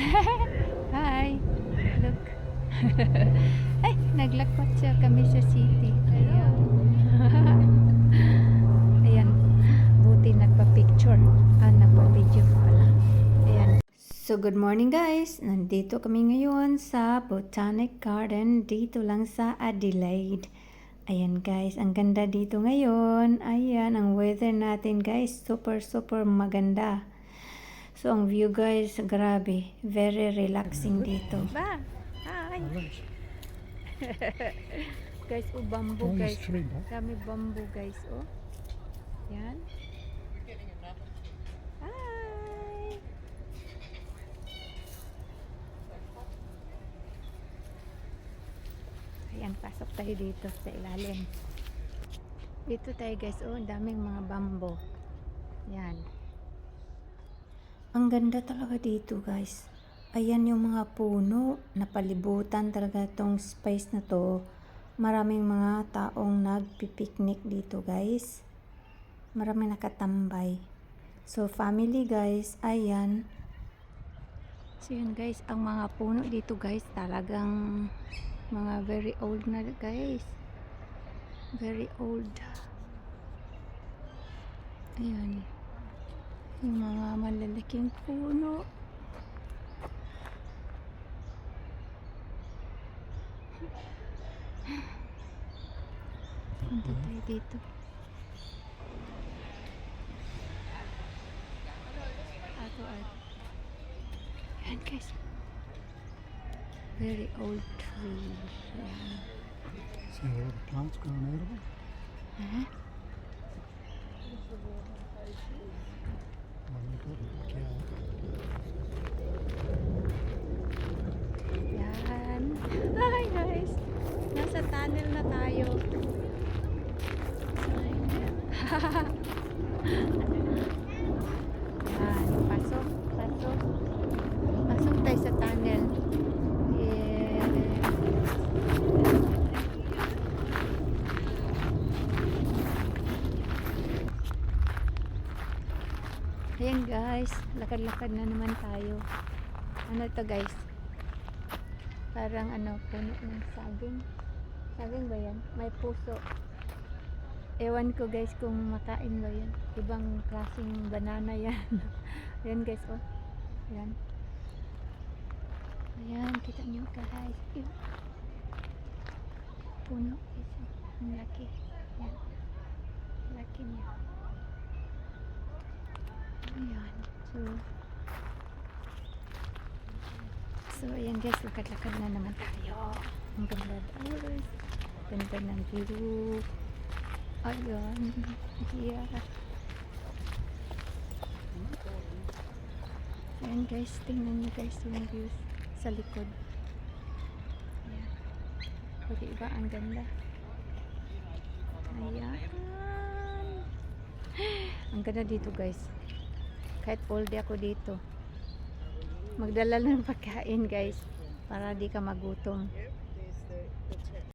Hi! Look! Ay! Naglakot siya kami sa city. Ayan. Ayan. Buti nagpa-picture. Nagpa-video pala. Ayan. So, good morning guys! Nandito kami ngayon sa Botanic Garden. Dito lang sa Adelaide. Ayan guys, ang ganda dito ngayon. Ayan, ang weather natin guys. Super maganda. So, ang view guys, grabe. Very relaxing dito. Ba? Hi! Guys, bamboo guys. Dami bamboo guys, oh. Yan. Hi! Ayan, pasok tayo dito sa ilalim. Dito tayo guys, oh. Daming mga bamboo. Yan. Ang ganda talaga dito guys. Ayan yung mga puno. Napalibutan talaga tong space na to. Maraming mga taong nagpipiknik dito guys. Maraming nakatambay. So family guys, ayan. So yun guys, ang mga puno dito guys, talagang mga very old na guys. Very old. Ayan. Yung mga malalaking puno. Punta tayo dito. Ato. Ayan guys. Very old tree. Ayan. See all the plants growing out of it? Yan. Hi guys. Nasa tunnel na tayo. Yan. Pasok. Pasok tayo sa tunnel. Yeah. Ayan guys, lakad-lakad na naman tayo. Ano to guys? Parang ano, puno ng saging. Saging ba yan? May puso. Ewan ko guys kung makain ba yan. Ibang klaseng banana yan. Ayan guys, oh. Ayan. Ayan, kita nyo guys. Ew. Puno guys. Ang laki. Ayan. Laki niya. Ayan. So ayan guys, lakad-lakad na naman tayo. Ang ganda guys. Ganda ng view. Ayan. Yeah. Ayan guys, tingnan nyo guys yung views sa likod. Ayan. O diba, ang ganda. Ayan. Ang ganda dito guys. Kahit all day ako dito. Magdala ng pagkain guys para di ka magutom.